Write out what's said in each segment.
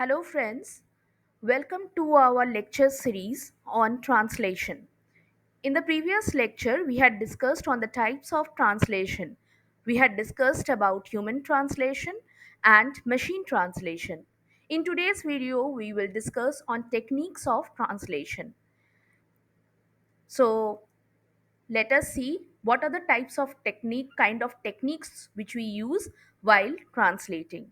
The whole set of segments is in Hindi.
Hello, friends. Welcome to our lecture series on translation. In the previous lecture, we had discussed on the types of translation. We had discussed about human translation and machine translation. In today's video, we will discuss on techniques of translation. So, let us see what are the types of kind of techniques which we use while translating.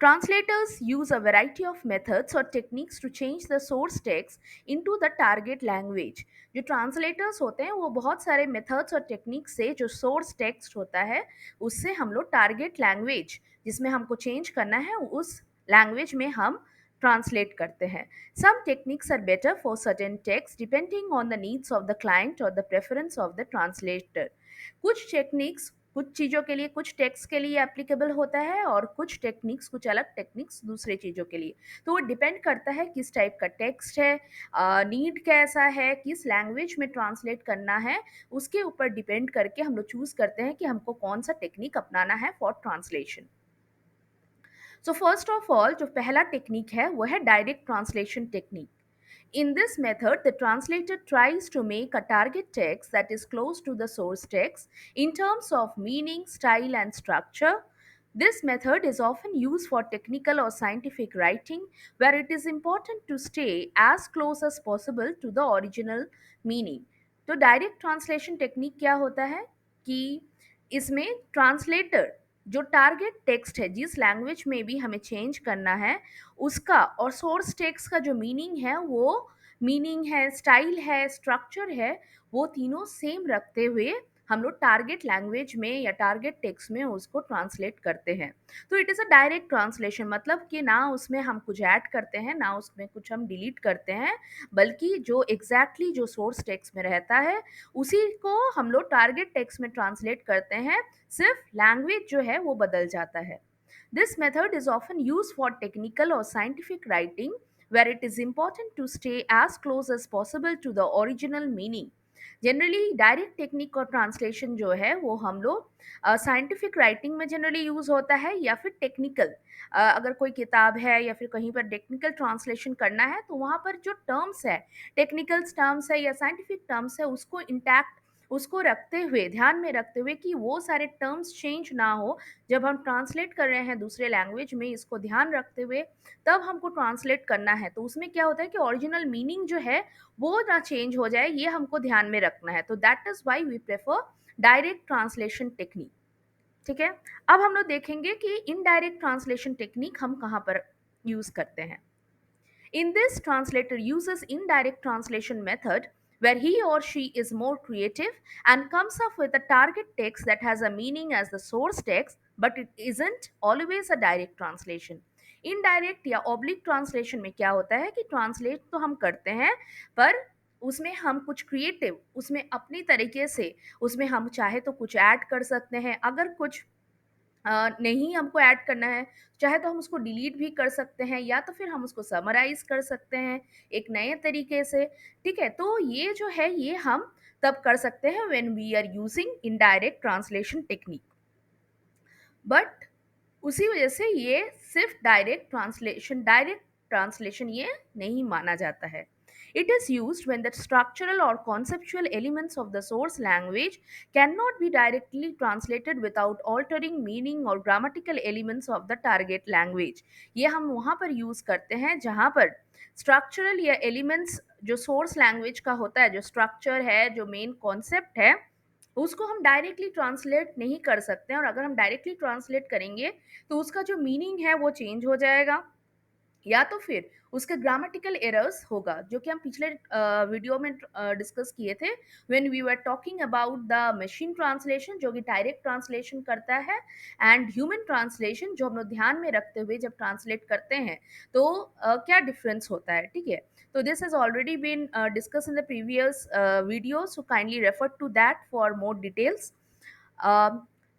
Translators use a variety of methods or techniques to change the source text into the target language. जो ट्रांसलेटर्स होते हैं वो बहुत सारे मेथड्स और टेक्निक से जो सोर्स टेक्स्ट होता है उससे हम लोग टारगेट लैंग्वेज जिसमें हमको चेंज करना है उस लैंग्वेज में हम ट्रांसलेट करते हैं. Some techniques are better for certain texts depending on the needs of the client or the preference of the translator. कुछ टेक्निक्स कुछ चीज़ों के लिए कुछ टेक्स्ट के लिए एप्लीकेबल होता है और कुछ टेक्निक्स कुछ अलग टेक्निक्स दूसरे चीज़ों के लिए. तो वो डिपेंड करता है किस टाइप का टेक्स्ट है, नीड कैसा है, किस लैंग्वेज में ट्रांसलेट करना है, उसके ऊपर डिपेंड करके हम लोग चूज़ करते हैं कि हमको कौन सा टेक्निक अपनाना है for translation. So first of all जो पहला टेक्निक है वो है direct translation technique. In this method, the translator tries to make a target text that is close to the source text in terms of meaning, style, and structure. This method is often used for technical or scientific writing, where it is important to stay as close as possible to the original meaning. तो डायरेक्ट ट्रांसलेशन टेक्निक क्या होता है कि इसमें ट्रांसलेटर जो टारगेट टेक्स्ट है जिस लैंग्वेज में भी हमें चेंज करना है उसका और सोर्स टेक्स्ट का जो मीनिंग है वो मीनिंग है, स्टाइल है, स्ट्रक्चर है, वो तीनों सेम रखते हुए हम लोग टारगेट लैंग्वेज में या टारगेट टेक्स्ट में उसको ट्रांसलेट करते हैं. तो it is a direct translation मतलब कि ना उसमें हम कुछ ऐड करते हैं ना उसमें कुछ हम डिलीट करते हैं, बल्कि जो जो सोर्स टेक्स्ट में रहता है उसी को हम लोग टारगेट टेक्स्ट में ट्रांसलेट करते हैं, सिर्फ लैंग्वेज जो है वो बदल जाता है. This method is often used for technical or scientific writing, where it is important to stay as close as possible to the original meaning. Generally direct technique और ट्रांसलेशन जो है वो हम लोग साइंटिफिक राइटिंग में जनरली यूज़ होता है या फिर टेक्निकल, अगर कोई किताब है या फिर कहीं पर टेक्निकल ट्रांसलेशन करना है तो वहाँ पर जो टर्म्स है, टेक्निकल टर्म्स है या साइंटिफिक टर्म्स है उसको इंटैक्ट उसको रखते हुए ध्यान में रखते हुए कि वो सारे टर्म्स चेंज ना हो, जब हम ट्रांसलेट कर रहे हैं दूसरे लैंग्वेज में इसको ध्यान रखते हुए तब हमको ट्रांसलेट करना है. तो उसमें क्या होता है कि ओरिजिनल मीनिंग जो है वो ना चेंज हो जाए, ये हमको ध्यान में रखना है. तो that is why we prefer direct translation technique. ठीक है, अब हम लोग देखेंगे कि इनडायरेक्ट ट्रांसलेशन टेक्निक हम कहाँ पर यूज करते हैं. In this, translator uses indirect translation method where he or she is more creative and comes up with a target text that has a meaning as the source text, but it isn't always a direct translation. Indirect या ऑब्लिक ट्रांसलेशन में क्या होता है कि ट्रांसलेट तो हम करते हैं पर उसमें हम कुछ क्रिएटिव उसमें अपनी तरीके से उसमें हम चाहे तो कुछ ऐड कर सकते हैं, अगर कुछ नहीं हमको ऐड करना है, चाहे तो हम उसको डिलीट भी कर सकते हैं या तो फिर हम उसको समराइज़ कर सकते हैं एक नए तरीके से, ठीक है? तो ये जो है ये हम तब कर सकते हैं when we are using indirect translation technique. But उसी वजह से ये सिर्फ डायरेक्ट ट्रांसलेशन ये नहीं माना जाता है. It is used when the structural or conceptual elements of the source language cannot be directly translated without altering meaning or grammatical elements of the target language. ये हम वहाँ पर यूज करते हैं जहाँ पर स्ट्रक्चरल या एलिमेंट्स जो सोर्स लैंग्वेज का होता है, जो स्ट्रक्चर है, जो मेन कॉन्सेप्ट है, उसको हम डायरेक्टली ट्रांसलेट नहीं कर सकते हैं और अगर हम डायरेक्टली ट्रांसलेट करेंगे तो उसका जो मीनिंग है वो चेंज हो जाएगा या तो फिर उसके ग्रामेटिकल एरर्स होगा जो कि हम पिछले वीडियो में डिस्कस किए थे when we were talking about the machine translation जो कि डायरेक्ट ट्रांसलेशन करता है एंड ह्यूमन ट्रांसलेशन जो हम लोग ध्यान में रखते हुए जब ट्रांसलेट करते हैं तो क्या डिफरेंस होता है. ठीक है, तो this has already been discuss in the previous video, so kindly refer to that for more details.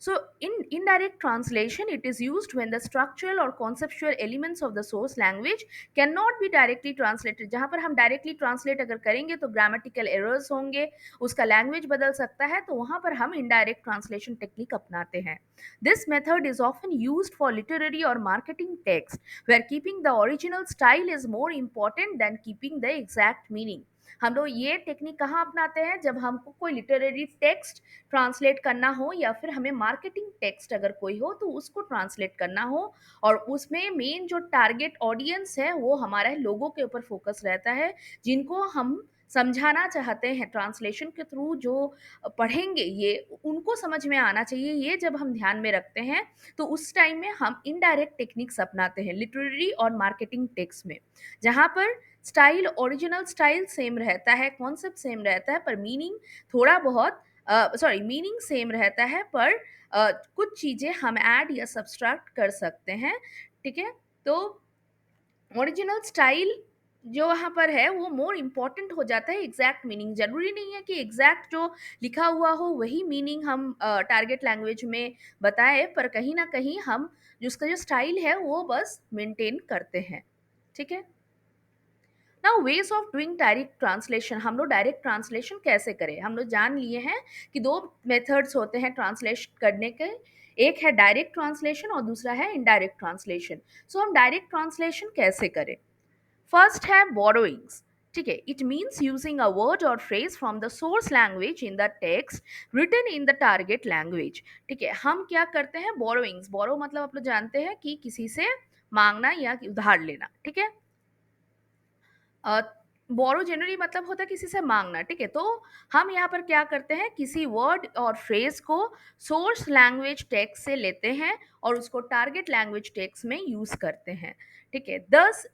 So, in indirect translation, it is used when the structural or conceptual elements of the source language cannot be directly translated. जहाँ पर हम directly translate अगर करेंगे तो grammatical errors होंगे, उसका language बदल सकता है, तो वहाँ पर हम indirect translation technique अपनाते हैं. This method is often used for literary or marketing text, where keeping the original style is more important than keeping the exact meaning. हम लोग ये टेक्निक कहाँ अपनाते हैं? जब हमको कोई लिटरेरी टेक्स्ट ट्रांसलेट करना हो या फिर हमें मार्केटिंग टेक्स्ट अगर कोई हो तो उसको ट्रांसलेट करना हो और उसमें मेन जो टारगेट ऑडियंस है वो हमारा लोगों के ऊपर फोकस रहता है, जिनको हम समझाना चाहते हैं ट्रांसलेशन के थ्रू, जो पढ़ेंगे ये उनको समझ में आना चाहिए, ये जब हम ध्यान में रखते हैं तो उस टाइम में हम इनडायरेक्ट टेक्निक्स अपनाते हैं लिटरेरी और मार्केटिंग टेक्स्ट में, जहाँ पर स्टाइल ओरिजिनल स्टाइल सेम रहता है, कॉन्सेप्ट सेम रहता है, पर मीनिंग थोड़ा बहुत मीनिंग सेम रहता है, पर कुछ चीज़ें हम ऐड या सब्सट्रैक्ट कर सकते हैं, ठीक है? तो ओरिजिनल स्टाइल जो वहाँ पर है वो मोर इम्पोर्टेंट हो जाता है एग्जैक्ट मीनिंग, ज़रूरी नहीं है कि एग्जैक्ट जो लिखा हुआ हो वही मीनिंग हम टारगेट लैंग्वेज में बताएं, पर कहीं ना कहीं हम जो उसका जो स्टाइल है वो बस मेंटेन करते हैं, ठीक है? Now ways of doing direct translation, हम लोग डायरेक्ट ट्रांसलेशन कैसे करें? हम लोग जान लिए हैं कि दो मेथड्स होते हैं ट्रांसलेशन करने के, एक है डायरेक्ट ट्रांसलेशन और दूसरा है इनडायरेक्ट ट्रांसलेशन. सो हम डायरेक्ट ट्रांसलेशन कैसे करें? फर्स्ट है बोरोइंग्स. ठीक है, it means using a word और phrase from the source language in the text written in the target language. ठीक है, हम क्या करते हैं? बोरोइंग्स, बोरो मतलब आप लोग जानते हैं कि किसी से मांगना या उधार लेना, ठीक है? बोरो जनरली मतलब होता है किसी से मांगना, ठीक है? तो हम यहाँ पर क्या करते हैं, किसी वर्ड और फ्रेज को सोर्स लैंग्वेज टेक्स्ट से लेते हैं और उसको टारगेट लैंग्वेज टेक्स्ट में यूज करते हैं, ठीक है? दस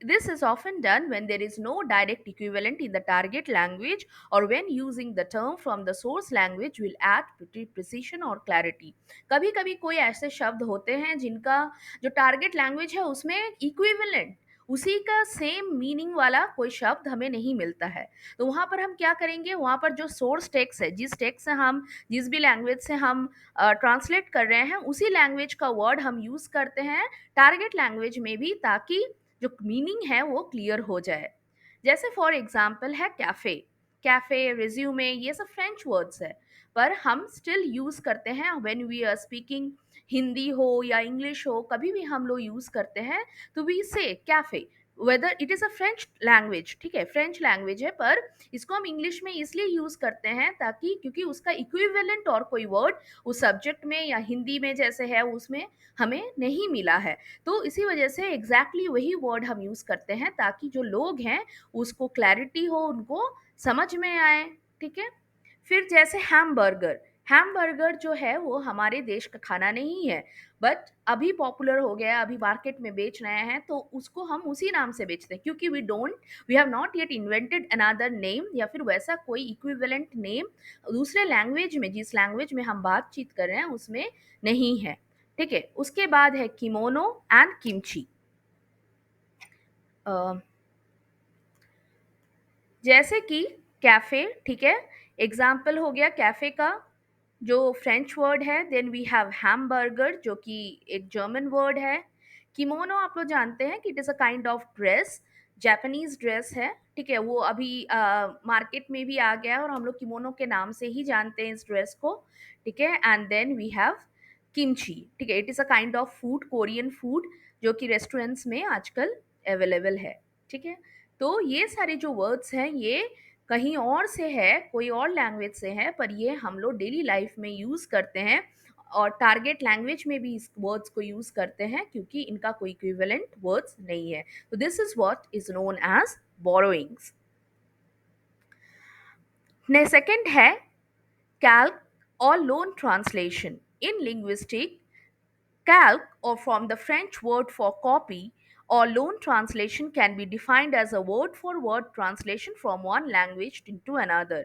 this is often done when there is no direct equivalent in the target language or when using the term from the source language will add precision or clarity. कभी कभी कोई ऐसे शब्द होते हैं जिनका जो टारगेट लैंग्वेज है उसमें इक्विवेलेंट, उसी का सेम मीनिंग वाला कोई शब्द हमें नहीं मिलता है, तो वहाँ पर हम क्या करेंगे? वहाँ पर जो सोर्स टेक्स्ट है, जिस टेक्स्ट से हम, जिस भी लैंग्वेज से हम ट्रांसलेट कर रहे हैं, उसी लैंग्वेज का वर्ड हम यूज करते हैं टारगेट लैंग्वेज में भी, ताकि जो मीनिंग है वो क्लियर हो जाए. जैसे फॉर एग्जाम्पल है कैफे. कैफे, रिज्यूमे, ये सब फ्रेंच वर्ड्स है, पर हम स्टिल यूज करते हैं when we are speaking, Hindi हो या इंग्लिश हो, कभी भी हम लोग यूज करते हैं तो वी से cafe, whether it is a French language, ठीक है, फ्रेंच लैंग्वेज है, पर इसको हम इंग्लिश में इसलिए यूज करते हैं ताकि क्योंकि उसका इक्विवेलेंट और कोई वर्ड उस सब्जेक्ट में या हिंदी में जैसे है उसमें हमें नहीं मिला है, तो इसी वजह से एग्जैक्टली वही वर्ड हम यूज करते हैं ताकि जो लोग हैं उसको क्लैरिटी हो, उनको समझ में आए, ठीक है? फिर जैसे हैमबर्गर. हैमबर्गर जो है वो हमारे देश का खाना नहीं है, बट अभी पॉपुलर हो गया है, अभी मार्केट में बेच रहे हैं, तो उसको हम उसी नाम से बेचते हैं क्योंकि we have not yet invented another name या फिर वैसा कोई इक्विवेलेंट नेम दूसरे लैंग्वेज में, जिस लैंग्वेज में हम बातचीत कर रहे हैं उसमें नहीं है, ठीक है? उसके बाद है किमोनो एंड किमची. जैसे कि कैफे, ठीक है, एग्जाम्पल हो गया कैफे का जो फ्रेंच वर्ड है. देन वी हैव हैमबर्गर जो कि एक जर्मन वर्ड है. किमोनो आप लोग जानते हैं कि it is a kind of dress, Japanese dress है, ठीक है? वो अभी मार्केट में भी आ गया है और हम लोग किमोनो के नाम से ही जानते हैं इस ड्रेस को, ठीक है? And then we have kimchi, ठीक है, it is a kind of food, Korean food, जो कि रेस्टोरेंट्स में आजकल अवेलेबल है, ठीक है? तो ये सारे जो वर्ड्स हैं ये कहीं और से है, कोई और लैंग्वेज से है, पर ये हम लोग डेली लाइफ में यूज़ करते हैं और टारगेट लैंग्वेज में भी इस वर्ड्स को यूज़ करते हैं क्योंकि इनका कोई इक्विवेलेंट वर्ड्स नहीं है. तो this is what is known as borrowings. ने सेकंड है calc or loan translation. In linguistics, calc, or from the French word for copy, or loan translation can be defined as a word for word translation from one language into another.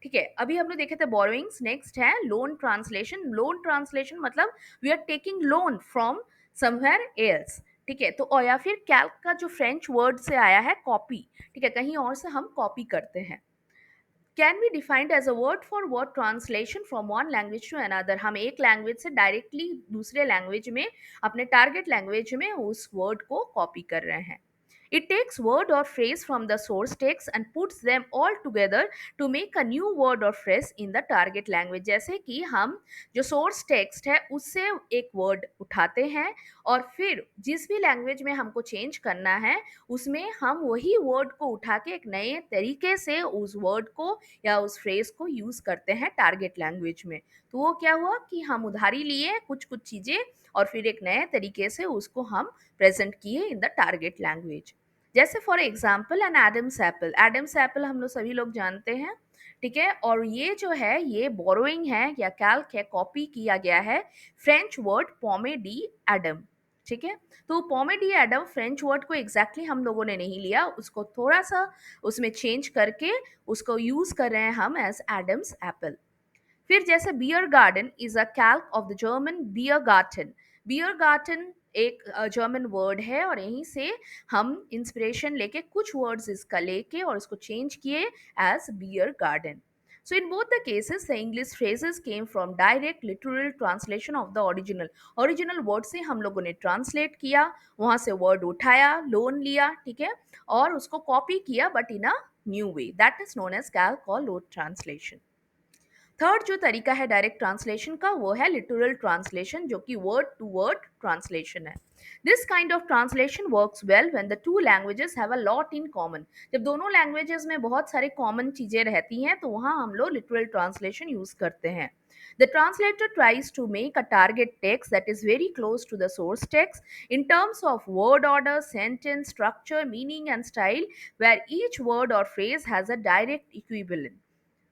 ठीक है, अभी हम लोग देखे थे बोरोइंग्स, नेक्स्ट है लोन ट्रांसलेशन. लोन ट्रांसलेशन मतलब we are taking loan from somewhere else, ठीक है? तो और या फिर कैल्क का जो फ्रेंच वर्ड से आया है कॉपी, ठीक है, कहीं और से हम कॉपी करते हैं. Can be defined as a word for word translation from one language to another. हम एक लैंग्वेज से डायरेक्टली दूसरे लैंग्वेज में, अपने टारगेट लैंग्वेज में उस वर्ड को कॉपी कर रहे हैं। It takes word or phrase from the source text and puts them all together to make a new word or phrase in the target language। जैसे कि हम जो source text है उससे एक word उठाते हैं और फिर जिस भी लैंग्वेज में हमको चेंज करना है उसमें हम वही वर्ड को उठा के एक नए तरीके से उस वर्ड को या उस फ्रेज को यूज करते हैं टारगेट लैंग्वेज में। तो वो क्या हुआ कि हम उधारी लिए कुछ कुछ चीजें और फिर एक नए तरीके से उसको हम प्रेजेंट किए इन द टारगेट लैंग्वेज। जैसे for example an Adam's apple. Adam's apple हम लोग सभी लोग जानते हैं, ठीक है। और ये जो है ये बोरोइंग है या कैल्क है, कॉपी किया गया है फ्रेंच वर्ड पोमे डी एडम, ठीक है। तो पोमे डी एडम फ्रेंच वर्ड को एग्जैक्टली हम लोगों ने नहीं लिया, उसको थोड़ा सा उसमें चेंज करके उसको यूज कर रहे हैं हम एज एडम्स एप्पल। फिर जैसे beer garden is a calque of the German beer गार्टन। बियर गार्टन एक जर्मन वर्ड है और यहीं से हम इंस्पिरेशन लेके कुछ वर्ड्स इसका लेके और इसको चेंज किए as beer garden. So in both the cases, the English phrases came from direct literal translation of the original. Original word से हम लोगों ने translate किया, वहाँ से word उठाया, लोन लिया, ठीक है, और उसको copy किया but in a new way. That is known as calc or load translation। Third जो तरीका है डायरेक्ट ट्रांसलेशन का वो है लिटरल ट्रांसलेशन, जो कि वर्ड टू वर्ड ट्रांसलेशन है। This kind of translation works well when the two languages have a lot in common. जब दोनों लैंग्वेजेस में बहुत सारे कॉमन चीजें रहती हैं तो वहां हम लोग लिटरल ट्रांसलेशन यूज करते हैं। The translator tries to make a target text that is very close to the source text in terms of word order, sentence structure, meaning and style, where each word or phrase has a direct equivalent।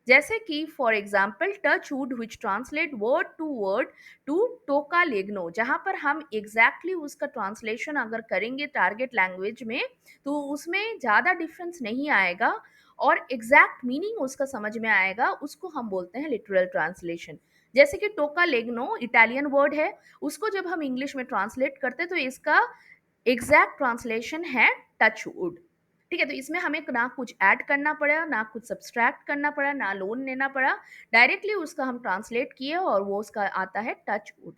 जैसे कि for example touch wood which translate word to टोका लेग्नो, जहां पर हम एग्जैक्टली उसका ट्रांसलेशन अगर करेंगे टारगेट लैंग्वेज में तो उसमें ज़्यादा डिफरेंस नहीं आएगा और एग्जैक्ट मीनिंग उसका समझ में आएगा, उसको हम बोलते हैं लिटरल ट्रांसलेशन। जैसे कि टोका लेग्नो इटालियन वर्ड है, उसको जब हम इंग्लिश में ट्रांसलेट करते तो इसका एग्जैक्ट ट्रांसलेशन है टच वुड, ठीक है। तो इसमें हमें ना कुछ ऐड करना पड़ा, ना कुछ सब्सट्रैक्ट करना पड़ा, ना लोन लेना पड़ा, डायरेक्टली उसका हम ट्रांसलेट किए और वो उसका आता है टच वुड,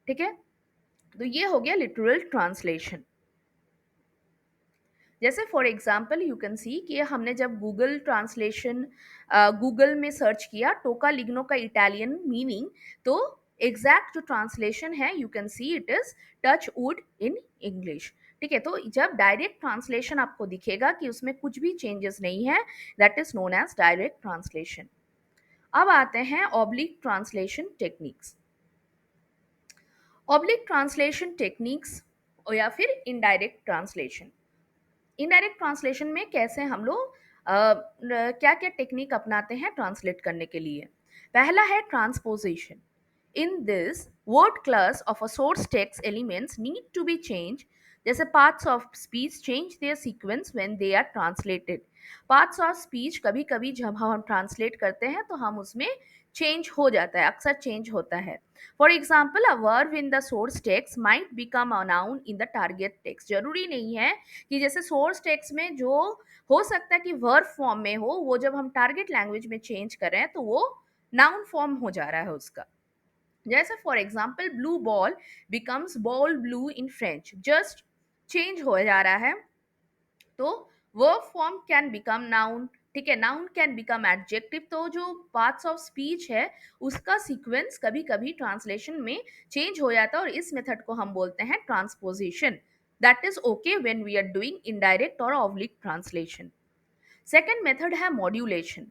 ठीक है। तो ये हो गया लिटरल ट्रांसलेशन। जैसे for example you can see कि हमने जब गूगल ट्रांसलेशन गूगल में सर्च किया टोका लिग्नो का इटालियन मीनिंग, तो एग्जैक्ट जो ट्रांसलेशन है you can see it is touch would in English, ठीक है। तो जब डायरेक्ट ट्रांसलेशन आपको दिखेगा कि उसमें कुछ भी चेंजेस नहीं है, that is known as direct translation. अब आते हैं oblique translation techniques. Oblique translation techniques या फिर इनडायरेक्ट ट्रांसलेशन। इनडायरेक्ट ट्रांसलेशन में कैसे हम लोग क्या क्या टेक्निक अपनाते हैं ट्रांसलेट करने के लिए। पहला है transposition. In this word class of a source text elements need to be change. जैसे parts of speech change their sequence when they are translated. Parts of speech कभी कभी जब हम ट्रांसलेट करते हैं तो हम उसमें चेंज हो जाता है, अक्सर चेंज होता है। For example a verb in the source text might become a noun in the target text. जरूरी नहीं है कि जैसे सोर्स टेक्स्ट में जो हो सकता है कि वर्ब फॉर्म में हो, वो जब हम टारगेट लैंग्वेज में चेंज कर रहे हैं तो वो नाउन फॉर्म हो जा रहा है उसका। जैसे for example blue ball becomes ball blue in French, just change हो जा रहा है। तो verb form can become noun, ठीक है, नाउन कैन बिकम एडजेक्टिव। तो जो पार्ट्स ऑफ स्पीच है उसका सीक्वेंस कभी कभी ट्रांसलेशन में चेंज हो जाता है और इस मेथड को हम बोलते हैं transposition. That is okay when we are doing indirect और ऑब्लिक ट्रांसलेशन। Second method है modulation.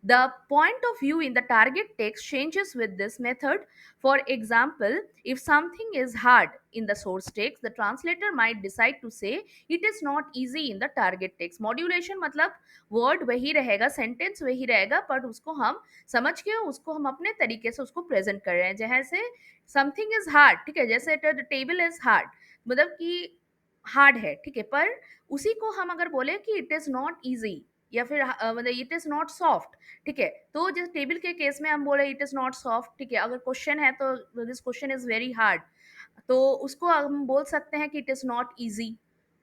The point of view in the target text changes with this method. For example, if something is hard in the source text, the translator might decide to say it is not easy in the target text. Modulation मतलब word वही रहेगा, sentence वही रहेगा, but उसको हम समझ के उसको हम अपने तरीके से उसको present कर रहे हैं। जैसे something is hard, ठीक है, जैसे the table is hard, मतलब कि हार्ड है, ठीक है, पर उसी को हम अगर बोले कि इट इज नॉट इजी या फिर मतलब इट इज नॉट सॉफ्ट, ठीक है। तो जिस टेबल के केस में हम बोले इट इज नॉट सॉफ्ट, ठीक है, अगर क्वेश्चन है तो this question is very hard, तो उसको हम बोल सकते हैं कि इट इज नॉट इजी,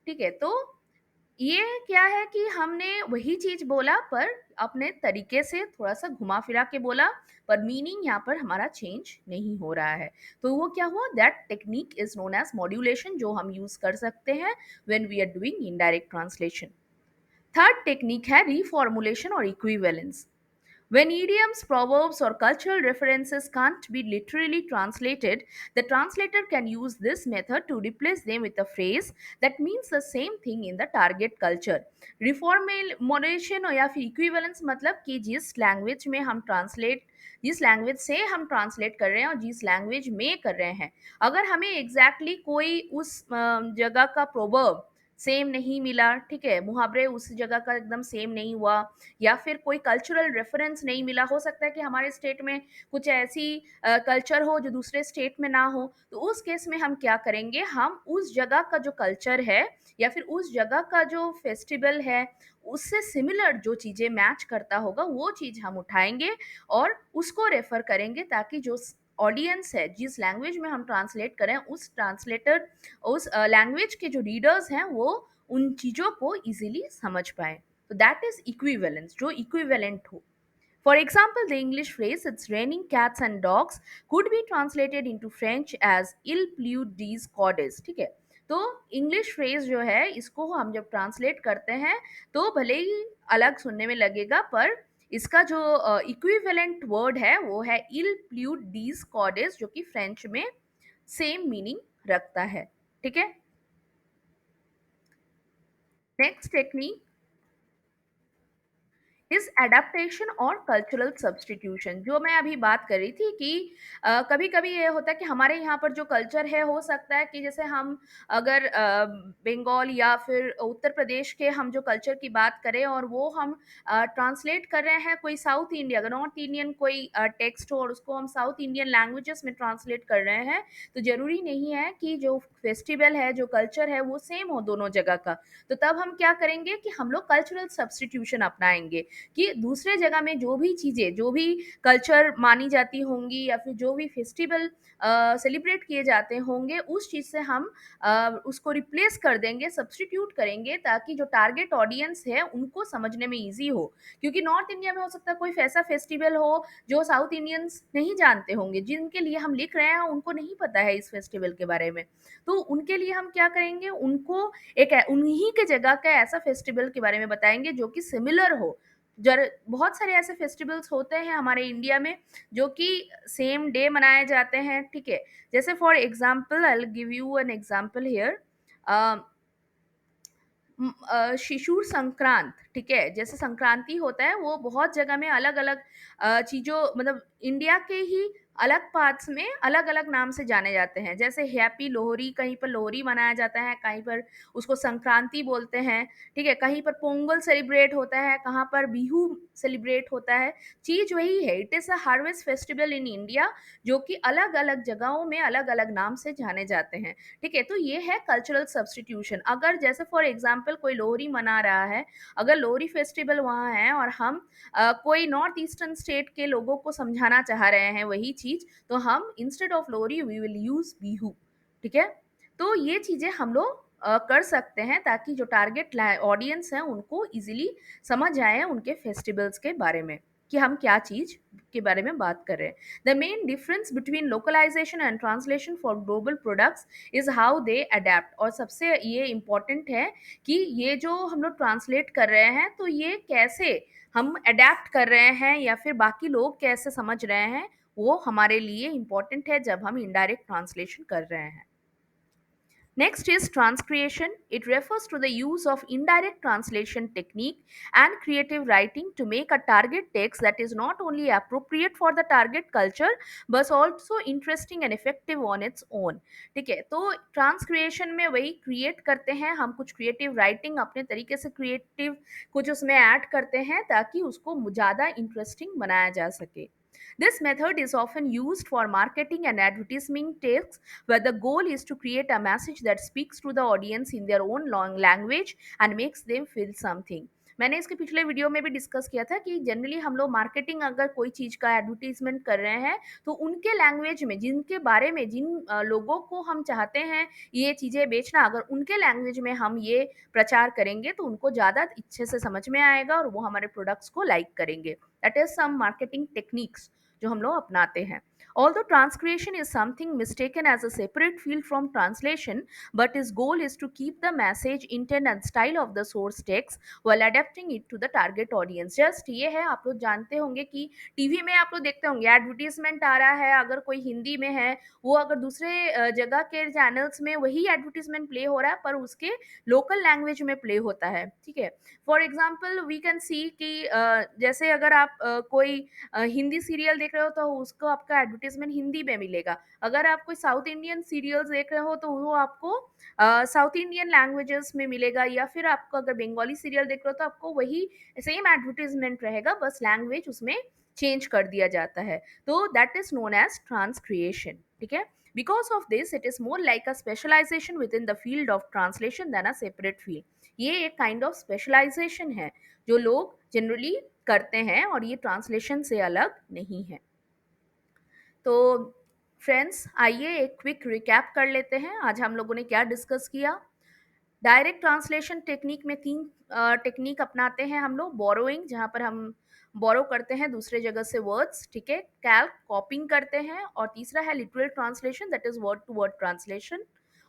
ठीक है। तो ये क्या है कि हमने वही चीज बोला पर अपने तरीके से थोड़ा सा घुमा फिरा के बोला, पर मीनिंग यहाँ पर हमारा चेंज नहीं हो रहा है। तो वो क्या हुआ, that technique is known as modulation, जो हम यूज कर सकते हैं when we are doing indirect translation. Third technique है रिफॉर्मुलेशन और equivalence. When idioms, proverbs, or cultural references can't be literally translated, the translator can use this method to replace them with a phrase that means the same thing in the target culture. Reformulation या फिर equivalence मतलब कि जिस लैंग्वेज से हम ट्रांसलेट कर रहे हैं और जिस लैंग्वेज में कर रहे हैं, अगर हमें एग्जैक्टली exactly कोई उस जगह का प्रोवर्ब सेम नहीं मिला, ठीक है, मुहावरे उस जगह का एकदम सेम नहीं हुआ, या फिर कोई कल्चरल रेफरेंस नहीं मिला, हो सकता है कि हमारे स्टेट में कुछ ऐसी कल्चर हो जो दूसरे स्टेट में ना हो, तो उस केस में हम क्या करेंगे, हम उस जगह का जो कल्चर है या फिर उस जगह का जो फेस्टिवल है, उससे सिमिलर जो चीज़ें मैच करता होगा वो चीज़ हम उठाएंगे और उसको रेफर करेंगे, ताकि जो ऑडियंस है, जिस लैंग्वेज में हम ट्रांसलेट करें, उस लैंग्वेज के जो रीडर्स हैं वो उन चीज़ों को इजीली समझ पाए। तो दैट इज इक्विवेलेंस, जो इक्विवेलेंट हो। For example, the English phrase "it's raining cats and dogs" could be translated into French as "il pleut des codes", ठीक है। तो इंग्लिश फ्रेज जो है, इसको हम जब ट्रांसलेट करते हैं तो भले ही अलग सुनने में लगेगा, पर इसका जो इक्विवेलेंट वर्ड है वो है "il pleut des codes", जो कि फ्रेंच में सेम मीनिंग रखता है, ठीक है। नेक्स्ट टेक्निक इस एडाप्टेशन और कल्चरल सब्स्टिट्यूशन, जो मैं अभी बात कर रही थी कि कभी कभी ये होता है कि हमारे यहाँ पर जो कल्चर है, हो सकता है कि जैसे हम अगर बंगाल या फिर उत्तर प्रदेश के हम जो कल्चर की बात करें और वो हम ट्रांसलेट कर रहे हैं कोई साउथ इंडिया, अगर नॉर्थ इंडियन कोई टेक्स्ट हो और उसको हम साउथ इंडियन लैंग्वेजेस में ट्रांसलेट कर रहे हैं, तो जरूरी नहीं है कि जो फेस्टिवल है, जो कल्चर है, वो सेम हो दोनों जगह का। तो तब हम क्या करेंगे कि हम लोग कल्चरल सब्स्टिट्यूशन अपनाएंगे, कि दूसरे जगह में जो भी चीज़ें, जो भी कल्चर मानी जाती होंगी या फिर जो भी फेस्टिवल सेलिब्रेट किए जाते होंगे, उस चीज़ से हम उसको रिप्लेस कर देंगे, सब्स्टिट्यूट करेंगे, ताकि जो टारगेट ऑडियंस है उनको समझने में ईजी हो। क्योंकि नॉर्थ इंडिया में हो सकता है कोई ऐसा फेस्टिवल हो जो साउथ इंडियंस नहीं जानते होंगे, जिनके लिए हम लिख रहे हैं उनको नहीं पता है इस फेस्टिवल के बारे में। तो उनके लिए हम क्या करेंगे, उनको उन्हीं के जगह का ऐसा फेस्टिवल के बारे में बताएंगे जो कि सिमिलर हो। जर बहुत सारे ऐसे फेस्टिवल्स होते हैं हमारे इंडिया में जो कि सेम डे मनाए जाते हैं, ठीक है। जैसे for example, I will give you an example here, शिशुर संक्रांत, ठीक है, जैसे संक्रांति होता है, वो बहुत जगह में अलग अलग चीज़ों, मतलब इंडिया के ही अलग पार्ट्स में अलग अलग नाम से जाने जाते हैं। जैसे हैप्पी लोहरी, कहीं पर लोहरी मनाया जाता है, कहीं पर उसको संक्रांति बोलते हैं, ठीक है, कहीं पर पोंगल सेलिब्रेट होता है, कहाँ पर बिहू सेलिब्रेट होता है। चीज़ वही है, it is a harvest festival in India, जो कि अलग अलग जगहों में अलग अलग नाम से जाने जाते हैं, ठीक है। तो ये है कल्चरल सब्स्टिट्यूशन। अगर जैसे फॉर एग्जांपल कोई लोहरी मना रहा है, अगर लोहरी फेस्टिवल वहाँ है और हम कोई नॉर्थ ईस्टर्न स्टेट के लोगों को समझाना चाह रहे हैं वही चीज, तो हम instead of Lohri we will use Bihu, ठीक है। तो ये चीजें हम लोग कर सकते हैं, ताकि जो टारगेट ऑडियंस है उनको इजीली समझ आए उनके फेस्टिवल्स के बारे में, कि हम क्या चीज के बारे में बात कर रहे हैं। The main difference between localisation and translation for global products is how they adapt. और सबसे ये इम्पोर्टेंट है कि ये जो हम लोग ट्रांसलेट कर रहे हैं, तो ये कैसे हम अडेप्ट कर रहे हैं या फिर बाकी लोग कैसे समझ रहे हैं, वो हमारे लिए इम्पोर्टेंट है जब हम इनडायरेक्ट ट्रांसलेशन कर रहे हैं। Next is transcreation. It refers to the use of indirect translation technique and creative writing to make a target text that is not only appropriate for the target culture but also interesting and effective on its own. ठीक है, तो ट्रांसक्रिएशन में वही क्रिएट करते हैं हम, कुछ क्रिएटिव राइटिंग अपने तरीके से क्रिएटिव कुछ उसमें ऐड करते हैं, ताकि उसको ज़्यादा इंटरेस्टिंग बनाया जा सके। This method is often used for marketing and advertising texts, where the goal is to create a message that speaks to the audience in their own long language and makes them feel something. मैंने इसके पिछले वीडियो में भी डिस्कस किया था कि जनरली हम लोग मार्केटिंग अगर कोई चीज़ का एडवर्टाइजमेंट कर रहे हैं, तो उनके लैंग्वेज में जिनके बारे में जिन लोगों को हम चाहते हैं ये चीज़ें बेचना, अगर उनके लैंग्वेज में हम ये प्रचार करेंगे तो उनको ज़्यादा अच्छे से समझ में आएगा और वो हमारे प्रोडक्ट्स को लाइक करेंगे। That is some marketing techniques जो हम लोग अपनाते हैं। Although transcreation is something mistaken as a separate field from translation, but its goal is to keep the message, intent and style of the source text while adapting it to the target audience. Just ये है, आप लोग जानते होंगे कि टीवी में आप लोग देखते होंगे एडवर्टीजमेंट आ रहा है, अगर कोई हिंदी में है, वो अगर दूसरे जगह के चैनल्स में वही एडवर्टीजमेंट प्ले हो रहा है पर उसके लोकल लैंग्वेज में प्ले होता है, ठीक है। For example we can see कि जैसे अगर आप कोई हिंदी सीरियल देख रहे हो तो उसको आपका एडवर्टीजमेंट हिंदी में मिलेगा। अगर आप कोई साउथ इंडियन सीरियल्स देख रहे हो तो वो आपको साउथ इंडियन लैंग्वेजेस में मिलेगा, या फिर आपको अगर बंगाली सीरियल देख रहे हो तो आपको वही सेम एडवर्टीजमेंट रहेगा, बस लैंग्वेज उसमें चेंज कर दिया जाता है। तो that is known as transcreation, ठीक है। Because of this it is more like a specialisation within the field of translation than a separate field. ये एक काइंड ऑफ स्पेशलाइजेशन है जो लोग जनरली करते हैं और ये ट्रांसलेशन से अलग नहीं है। तो फ्रेंड्स, आइए एक क्विक रिकैप कर लेते हैं आज हम लोगों ने क्या डिस्कस किया। डायरेक्ट ट्रांसलेशन टेक्निक में तीन टेक्निक अपनाते हैं हम लोग। बोरोइंग, जहाँ पर हम बोरो करते हैं दूसरे जगह से वर्ड्स, ठीक है। कैल्क, कॉपिंग करते हैं। और तीसरा है literal translation, that is word to word translation.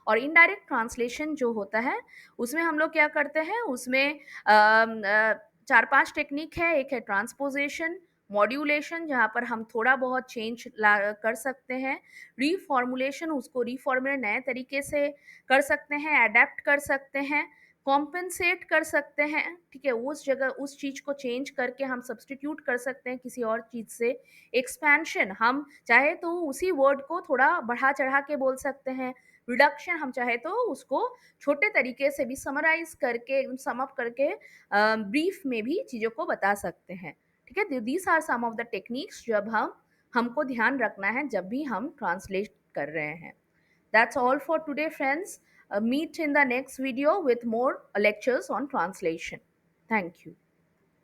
और इनडायरेक्ट ट्रांसलेशन जो होता है उसमें हम लोग क्या करते हैं, उसमें चार पांच टेक्निक है। एक है ट्रांसपोजिशन, मॉड्यूलेशन जहाँ पर हम थोड़ा बहुत चेंज कर सकते हैं। रीफॉर्मुलेशन, उसको रीफॉर्मुलेट नए तरीके से कर सकते हैं, अडेप्ट कर सकते हैं, कॉम्पेंसेट कर सकते हैं, ठीक है। उस जगह उस चीज़ को चेंज करके हम सब्सटीट्यूट कर सकते हैं किसी और चीज़ से। एक्सपेंशन, हम चाहे तो उसी वर्ड को थोड़ा बढ़ा चढ़ा के बोल सकते हैं। रिडक्शन, हम चाहे तो उसको छोटे तरीके से भी समराइज करके एकदम सम अप करके ब्रीफ में भी चीज़ों को बता सकते हैं, ठीक है। These are some of the techniques जब हमको ध्यान रखना है जब भी हम ट्रांसलेट कर रहे हैं। That's all for today, friends. Meet in the next video with more lectures on translation. Thank you.